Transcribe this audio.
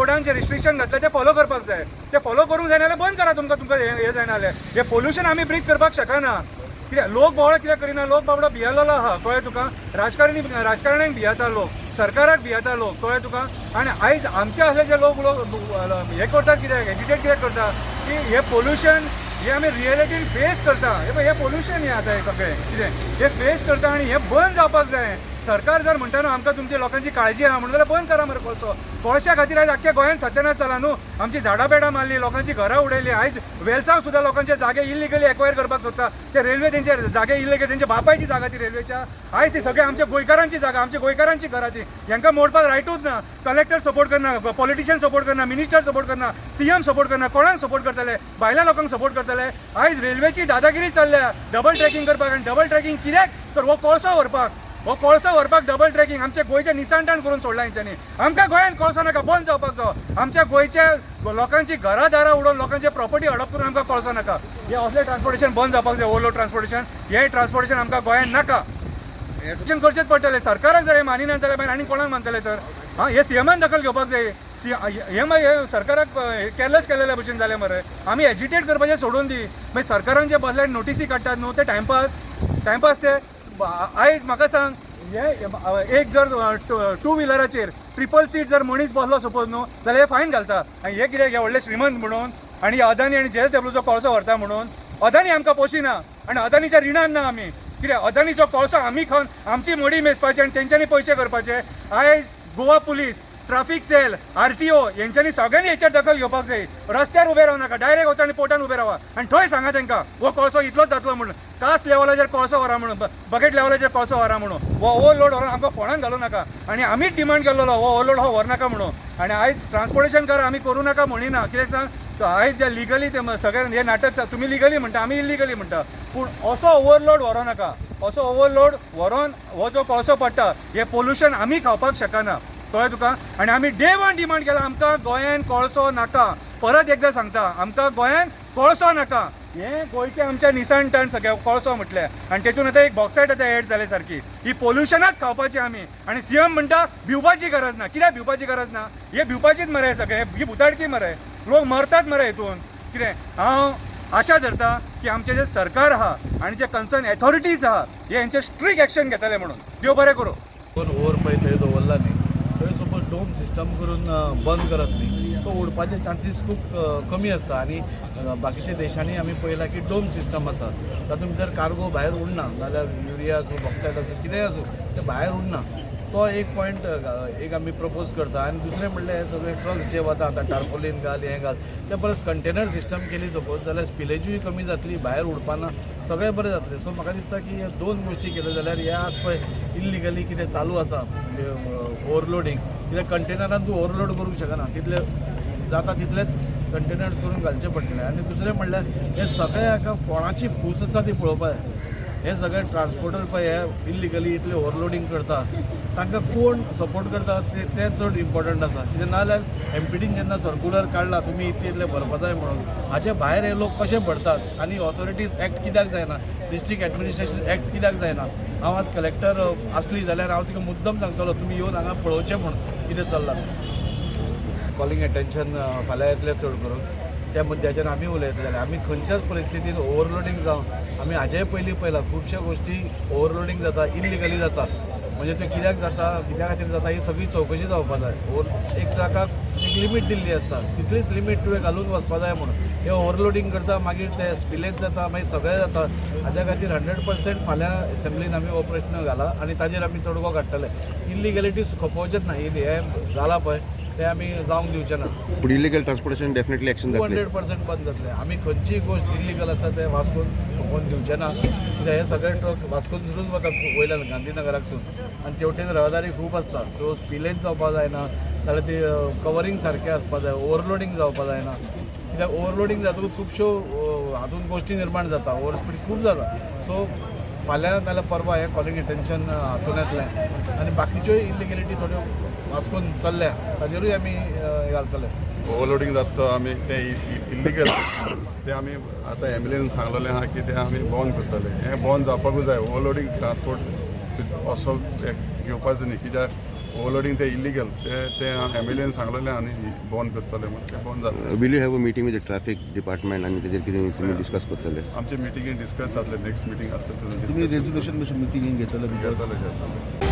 रोडांचे restriction घातले ते follow करपाक जाय. ते फॉलो करूंक जायना जाल्यार बंद करा. तुमकां हे जायना जाल्यार हे पोल्युशन आमी ब्रीथ करपाक शकना. कित्याक लोक बावळो कित्याक करिना. लोक बाबडो भियेलेलो आहा कळ्ळें तुका. राजकारण्यांक भियेता लोक, सरकाराक भियेता लोक कळ्ळें तुका. आनी आयज आमचे असले जे लोक हे करतात कित्याक एजिटेट कित्याक करता की हे पोल्युशन हे आमी रियलिटीन फेस करता. हे पोल्युशन हे आतां हे सगळें कितें हे फेस करता आनी हे बंद जावपाक जाय. सरकार जर म्हणटा न्हू आमकां तुमच्या लोकांची काळजी आहा म्हणून जाल्यार बंद करा मरे कोळसो. कोळशा खातीर आयज आख्ख्या गोंयांत सत्यानाश जाला न्हू. आमची झाडां बेडां मारली, लोकांची घरां उडयली. आयज वेल्सांव सुद्दां लोकांचे जागे इल्लिगली एक्वायर करपाक सोदता. ते रेल्वे तेंचे जागे इल्लिगल तेंच्या बापायची जागा ती रेल्वेच्या. आयज ती सगळी आमच्या गोंयकारांची जागा, आमच्या गोंयकारांची घरां ती. हांकां मोडपाक रायटूच ना. कलेक्टर सपोर्ट करना, पॉलिटिशियन सपोर्ट करना, मिनिस्टर सपोर्ट करना, सीएम सपोर्ट करना. कोणाक सपोर्ट करतले? भायल्या लोकांक सपोर्ट करतले. आयज रेल्वेची दादागिरी चल्ल्या डबल ट्रॅकिंग करपाक. आनी डबल ट्रॅकिंग कित्याक तर हो कोळसो व्हरपाक डबल ट्रॅकिंग आमच्या गोंयचे निसांटान करून सोडला हेंच्यांनी. आमकां गोंयांत कोळसो नाका, बंद जावपाक जाय. आमच्या गोंयच्या लोकांची घरां दारां उडोवन लोकांची प्रॉपर्टी हडप करून आमकां कोळसो नाका. हे असलें ट्रान्सपोर्टेशन बंद जावपाक जाय. ओवरलोड ट्रान्सपोर्टेशन हे ट्रान्सपोर्टेशन आमकां गोंयांत नाका. एक्शन करचेच पडटलें. सरकाराक जर हे मानिना जाल्यार मागीर आनी कोणाक मानतले तर? हे सीएमान दखल घेवपाक जाय. हे मागीर सरकाराक केअरलेस केलेल्या भशेन जालें मरे. आमी एजिटेट करपाचें सोडून दी. मागीर सरकारान जे बसले नोटीसी काडटात न्हू ते टायमपास ते. आयज म्हाका सांग हे एक जर टू व्हिलराचेर ट्रिपल सीट जर मनीस बसलो सपोज न्हू जाल्यार हे फायन घालता. आनी हे कितें हे व्हडले श्रीमंत म्हणून आनी अदानी आनी JSWचो कोळसो व्हरता म्हणून. अदानी आमकां पोशिना आनी अदानीच्या रिणान ना आमी. कित्याक अदानीचो कोळसो आमी खावन आमची मडी मेजपाची आनी तेंच्यांनी पयशे करपाचे. आयज गोवा पुलीस, ट्राफीक सेल, RTO हेंच्यांनी सगळ्यांनी हेचेर दखल घेवपाक जाय. रस्त्यार उबे रावं नाका, डायरेक्ट वचा आनी पोर्टान उबे रावा आनी थंय सांगा तांकां हो कोळसो इतलोच जातलो म्हणून. कास्ट लेवलाचेर कोळसो व्हरा म्हणून, बकेट लेवलाचेर कोळसो व्हरा म्हणून. हो ओवरलोड व्हरून आमकां फोंडान घालूं नाका. आनी आमीच डिमांड केल्लो हो ओवरलोड हो व्हरनाका म्हणून. आनी आयज ट्रान्सपोर्टेशन करा आमी करूं नाका म्हणिना. कित्याक सांग आयज जे लिगली ते सगळ्यांनी हे नाटक तुमी लिगली म्हणटा आमी इलिगली म्हणटा. पूण असो ओवरलोड व्हरो नाका. असो ओवरलोड व्हरोन हो जो कोळसो पडटा हे पोल्युशन आमी खावपाक शकना कळ्ळें तुका. आनी आमी डे वन डिमांड केला आमकां गोंयांत कोळसो नाका. परत एकदां सांगता आमकां गोंयांत कोळसो नाका. हे गोंयचे आमच्या निसांटान सगळे कोळसो म्हटले आनी तेतून आतां एक बॉक्सायट आतां एड जाले सारकी. ही पोल्युशनाक खावपाची आमी. आनी सीएम म्हणटा भिवपाची गरज ना. कित्याक भिवपाची गरज ना? हे भिवपाचीच मरे सगळे. ही भुताडकी मरे. लोक मरतात मरे हितून. कितें हांव आशा धरता की आमचे जे सरकार आहा आनी जे कन्सर्न एथॉरिटीज आहा हे हेंचेर स्ट्रिक्ट एक्शन घेतले म्हणून. देव बरें करूं. ओवर पळय थंय दवरला न्ही थंय सपोज डोम सिस्टम करून बंद करत न्ही तो उडपाचे चान्सीस खूब कमी आसता. आनी बाकीच्या देशांनी आमी पळयलां की डोम सिस्टम आसा तातूंत भितर कार्गो भायर उडना नाल्यार युरिया आसूं बॉक्सायट आसूं कितेंय आसूं ते भायर उडना. तो एक पॉयंट एक आमी प्रपोज करता. आनी दुसरें म्हणल्यार हे सगळे ट्रक्स जे वता आतां टार्पोलीन घाल हें घाल ते परस कंटेनर सिस्टम केली सपोज जाल्यार स्पिलेजूय कमी जातली, भायर उडपाना सगळें बरें जातलें. सो म्हाका दिसता की हे दोन गोश्टी केल्यो जाल्यार हे आज पळय इल्लिगली कितें चालू आसा म्हणजे ओवरलोडींग कित्याक कंटेनरान तूं ओवरलोड करूंक शकना. तितले जाता तितलेच कंटेनर्स करून घालचे पडटले. आनी दुसरें म्हणल्यार हे सगळे हाका कोणाची फूस आसा ती पळोवपाक जाय. हे सगळे ट्रान्सपोर्टर पळय हे इल्लिगली इतले ओवरलोडींग करता तांकां कोण सपोर्ट करता ते चड इम्पॉर्टंट आसा. कित्याक नाजाल्यार MPDन जेन्ना सर्क्युलर काडला तुमी इतले भरपा जाय म्हणून हाचे भायर हे लोक कशे भरतात आनी ऑथॉरिटीज एक्ट कित्याक जायना, डिस्ट्रिक्ट एडमिनिस्ट्रेशन एक्ट कित्याक जायना. हांव आज कलेक्टर आसली जाल्यार हांव तिका मुद्दम सांगतलो तुमी येवन हांगा पळोवचें म्हणून कितें चल्लां. कॉलिंग एटेन्शन फाल्यां येतलें चड करून त्या मुद्द्याचेर आमी उलयतले. आमी खंयच्याच परिस्थितीन ओवरलोडींग जावं आमी हाजे पयलीं पळयलां खुबश्यो गोश्टी ओवरलोडींग जाता इल्लिगली जाता. म्हणजे ते कित्याक जाता कित्या खातीर जाता ही सगळी चवकशी जावपाक जाय. एक ट्रकाक एक लिमीट दिल्ली आसता तितलीच लिमीट तुवें घालून वचपा जाय म्हणून. हे ओवरलोडींग करता मागीर ते स्पिलेज जाता मागीर सगळें जाता. हाज्या खातीर 100% फाल्यां एसेंब्लीन आमी हो प्रश्न घाला आनी ताजेर आमी तोडगो काडटले. इल्लिगॅलिटी खपोवचेच ना. हे जाला पळय ते आमी जावंक दिवचे ना. पूण इलिगल ट्रान्सपोर्टेशन डेफिनेटली एक्शन जातलें. 200% बंद जातलें. आमी खंयचीय गोश्ट इल्लिगल आसा ते वास्कोन खपोवन दिवचे ना. कित्याक हे सगळे ट्रक वास्कोनसूनच वता वयल्यान गांधीनगराकसून आनी तेवटेन रहदारी खूब आसता. सो स्पिलेज जावपा जायना जाल्यार ती कवरींग सारकें आसपा जाय. ओवरलोडींग जावपा जायना. कित्याक ओवरलोडींग जातकूच खुबश्यो हातूंत गोश्टी निर्माण जाता. ओवर स्पीड खूब जाता. सो फाल्यां नाल्यार परवा हे कॉलिंग एटेन्शन हातून येतलें आनी बाकीच्योय इल्लिगॅलिटी थोड्यो वास्कोन चल्ल्या ताजेरूय आमी घालतले. ओवरलोडींग जाता आमी ते इल्लिगल ते आमी आतां एम्बुलन्स सांगलेलें आहा की ते आमी बंद करतले. हें बंद जावपाकूच जाय. ओवरलोडींग ट्रान्सपोर्ट असो घेवपाचो न्ही. कित्याक ओव्हरलोडिंग ते इलिगल ते एमएलएन सांगलेलें आनी बंद करतले म्हणून ते बंद जातले will you have a meeting with the traffic department आणि तेजेर कितें तुमी डिस्कस करतले आमचे मिटिंगेन डिस्कस जातले नेक्स्ट मिटींग आसता तुम्ही रेझोल्युशन मिटिंग घेतलं घेतले